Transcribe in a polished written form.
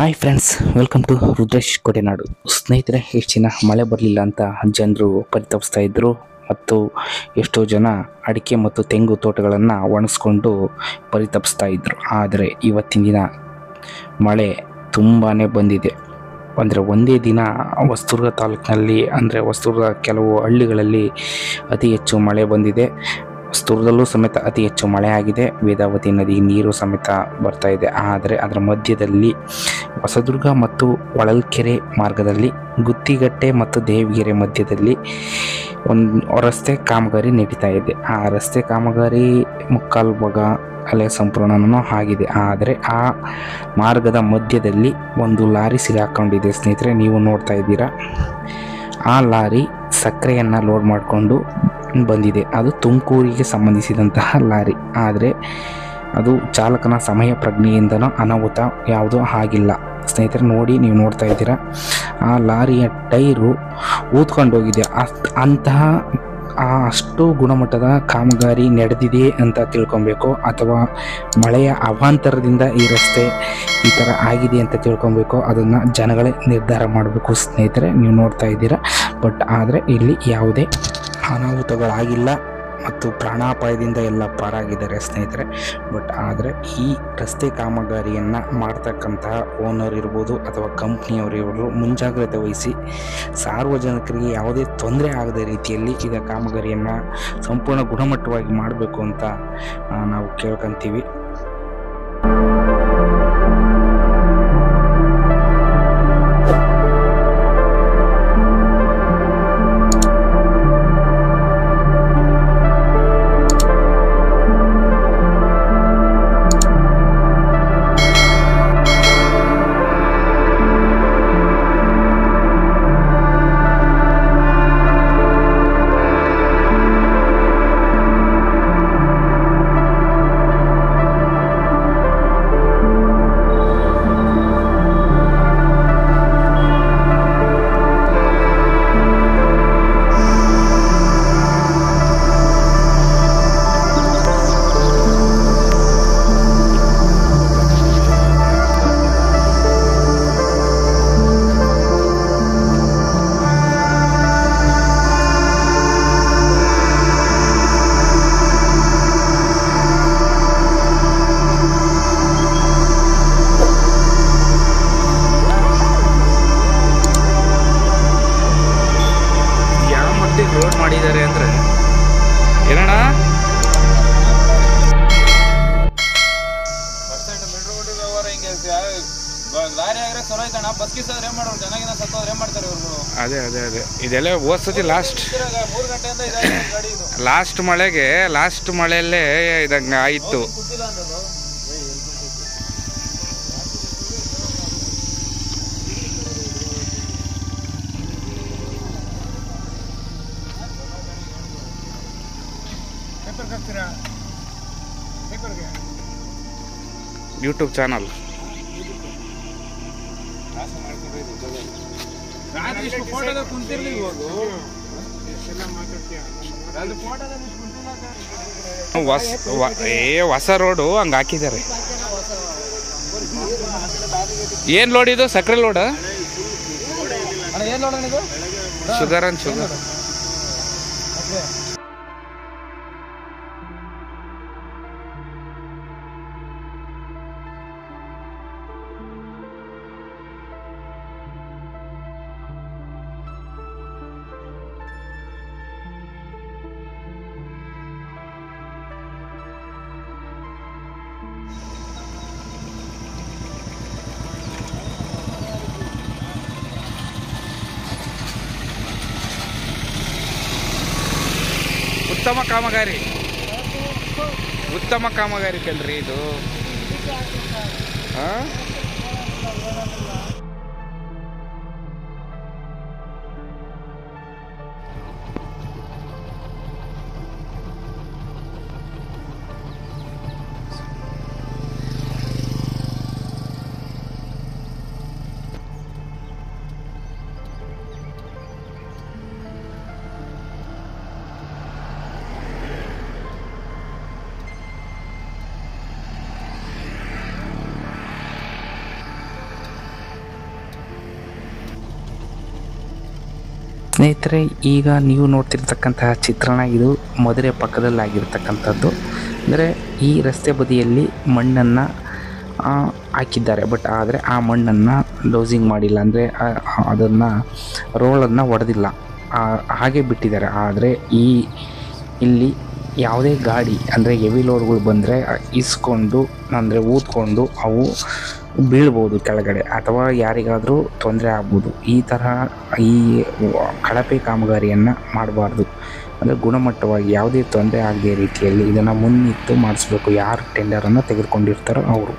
Hi friends, welcome to Rudresh Kodenadu. ಸ್ನೇಹಿತರೆ, ಹೆಚ್ಚಿನ ಮಳೆ ಬರಲಿಲ್ಲ ಅಂತ ಜನರು ಪರಿತಪಿಸ್ತಾ ಇದ್ದರು ಮತ್ತು ಎಷ್ಟೋ ಜನ ಅಡಿಕೆ ಮತ್ತು ತೆಂಗು ತೋಟಗಳನ್ನು ಒಣಗಿಸ್ಕೊಂಡು ಪರಿತಪಿಸ್ತಾ ಇದ್ದರು. ಆದರೆ ಇವತ್ತಿನ ದಿನ ಮಳೆ ತುಂಬಾ ಬಂದಿದೆ. ಅಂದರೆ ಒಂದೇ ದಿನ ಹೊಸದುರ್ಗ ತಾಲೂಕಿನಲ್ಲಿ, ಅಂದರೆ ಹೊಸದುರ್ಗ ಕೆಲವು ಹಳ್ಳಿಗಳಲ್ಲಿ ಅತಿ ಹೆಚ್ಚು ಮಳೆ ಬಂದಿದೆ. ಹೊಸದುರ್ಗದಲ್ಲೂ ಸಮೇತ ಅತಿ ಹೆಚ್ಚು ಮಳೆ ಆಗಿದೆ. ವೇದಾವತಿ ನದಿ ನೀರು ಸಮೇತ ಬರ್ತಾ ಇದೆ. ಆದರೆ ಅದರ ಮಧ್ಯದಲ್ಲಿ ಹೊಸದುರ್ಗ ಮತ್ತು ಹೊಳಲ್ಕೆರೆ ಮಾರ್ಗದಲ್ಲಿ ಗುತ್ತಿಗಟ್ಟೆ ಮತ್ತು ದೇವಿಗೆರೆ ಮಧ್ಯದಲ್ಲಿ ಒಂದು ರಸ್ತೆ ಕಾಮಗಾರಿ ನಡೀತಾ ಇದೆ. ಆ ರಸ್ತೆ ಕಾಮಗಾರಿ ಮುಕ್ಕಾಲು ಭಾಗ ಅಲ್ಲೇ ಸಂಪೂರ್ಣನೂ ಆಗಿದೆ. ಆದರೆ ಆ ಮಾರ್ಗದ ಮಧ್ಯದಲ್ಲಿ ಒಂದು ಲಾರಿ ಸಿಗಾಕೊಂಡಿದೆ. ಸ್ನೇಹಿತರೆ, ನೀವು ನೋಡ್ತಾ ಇದ್ದೀರಾ. ಆ ಲಾರಿ ಸಕ್ಕರೆಯನ್ನು ಲೋಡ್ ಮಾಡಿಕೊಂಡು ಬಂದಿದೆ. ಅದು ತುಮಕೂರಿಗೆ ಸಂಬಂಧಿಸಿದಂತಹ ಲಾರಿ. ಆದರೆ ಅದು ಚಾಲಕನ ಸಮಯ ಪ್ರಜ್ಞೆಯಿಂದನೂ ಅನಾಹುತ ಯಾವುದೂ ಆಗಿಲ್ಲ. ಸ್ನೇಹಿತರೆ ನೋಡಿ, ನೀವು ನೋಡ್ತಾ ಇದ್ದೀರಾ, ಆ ಲಾರಿಯ ಟೈರು ಊದ್ಕೊಂಡೋಗಿದೆ. ಅಷ್ಟು ಗುಣಮಟ್ಟದ ಕಾಮಗಾರಿ ನಡೆದಿದೆ ಅಂತ ತಿಳ್ಕೊಬೇಕು, ಅಥವಾ ಮಳೆಯ ಅವಾಂತರದಿಂದ ಈ ರಸ್ತೆ ಈ ಥರ ಆಗಿದೆ ಅಂತ ತಿಳ್ಕೊಬೇಕು. ಅದನ್ನು ಜನಗಳೇ ನಿರ್ಧಾರ ಮಾಡಬೇಕು. ಸ್ನೇಹಿತರೆ, ನೀವು ನೋಡ್ತಾ ಇದ್ದೀರಾ. ಆದರೆ ಇಲ್ಲಿ ಯಾವುದೇ ಅನಾಹುತಗಳಾಗಿಲ್ಲ ಮತ್ತು ಪ್ರಾಣಾಪಾಯದಿಂದ ಎಲ್ಲ ಪಾರಾಗಿದ್ದಾರೆ ಸ್ನೇಹಿತರೆ. ಆದರೆ ಈ ರಸ್ತೆ ಕಾಮಗಾರಿಯನ್ನು ಮಾಡ್ತಕ್ಕಂತಹ ಓನರ್ ಇರ್ಬೋದು ಅಥವಾ ಕಂಪ್ನಿಯವರು ಇವರು ಮುಂಜಾಗ್ರತೆ ವಹಿಸಿ ಸಾರ್ವಜನಿಕರಿಗೆ ಯಾವುದೇ ತೊಂದರೆ ಆಗದ ರೀತಿಯಲ್ಲಿ ಈಗ ಕಾಮಗಾರಿಯನ್ನು ಸಂಪೂರ್ಣ ಗುಣಮಟ್ಟವಾಗಿ ಮಾಡಬೇಕು ಅಂತ ನಾವು ಕೇಳ್ಕೊತೀವಿ. ರೋಡ್ ಮಾಡಿದ್ದಾರೆ ಅಂದ್ರೆ ಏನಣ್ಣ, ಅದೇ ಅದೇ ಅದೇ ಇದೆಲ್ಲ ಓದ್ಸತಿ ಲಾಸ್ಟ್ ಮಳೆಯಲ್ಲೇ ಇದಂಗೆ ಆಯಿತು. ಯೂಟ್ಯೂಬ್ ಚಾನಲ್ ಹೊಸ ರೋಡು ಹಂಗೆ ಹಾಕಿದ್ದಾರೆ. ಏನು ಲೋಡ್ ಇದು? ಸಕ್ಕರೆ ಲೋಡ್, ಶುಗರ್. ಉತ್ತಮ ಕಾಮಗಾರಿ ಕಣ್ರಿ ಇದು. ಸ್ನೇಹಿತರೆ, ಈಗ ನೀವು ನೋಡ್ತಿರ್ತಕ್ಕಂತಹ ಚಿತ್ರಣ ಇದು ಮದುರೆ ಪಕ್ಕದಲ್ಲಾಗಿರ್ತಕ್ಕಂಥದ್ದು. ಅಂದರೆ ಈ ರಸ್ತೆ ಬದಿಯಲ್ಲಿ ಮಣ್ಣನ್ನು ಹಾಕಿದ್ದಾರೆ, ಬಟ್ ಆದರೆ ಆ ಮಣ್ಣನ್ನು ಡೋಸಿಂಗ್ ಮಾಡಿಲ್ಲ, ಅಂದರೆ ಅದನ್ನು ರೋಳನ್ನು ಹೊಡೆದಿಲ್ಲ, ಹಾಗೆ ಬಿಟ್ಟಿದ್ದಾರೆ. ಆದರೆ ಇಲ್ಲಿ ಯಾವುದೇ ಗಾಡಿ ಅಂದರೆ ಹೆವಿ ಲೋಡ್ಗಳು ಬಂದರೆ ಇಸ್ಕೊಂಡು ಅಂದರೆ ಊದ್ಕೊಂಡು ಅವು ಬೀಳ್ಬೋದು ಕೆಳಗಡೆ, ಅಥವಾ ಯಾರಿಗಾದರೂ ತೊಂದರೆ ಆಗ್ಬೋದು. ಈ ತರಹ ಈ ಕಳಪೆ ಕಾಮಗಾರಿಯನ್ನು ಮಾಡಬಾರ್ದು. ಅಂದರೆ ಗುಣಮಟ್ಟವಾಗಿ ಯಾವುದೇ ತೊಂದರೆ ಆಗದೇ ರೀತಿಯಲ್ಲಿ ಇದನ್ನು ಮುನ್ನಿಟ್ಟು ಮಾಡಿಸ್ಬೇಕು, ಯಾರು ಟೆಂಡರನ್ನು ತೆಗೆದುಕೊಂಡಿರ್ತಾರೋ ಅವರು.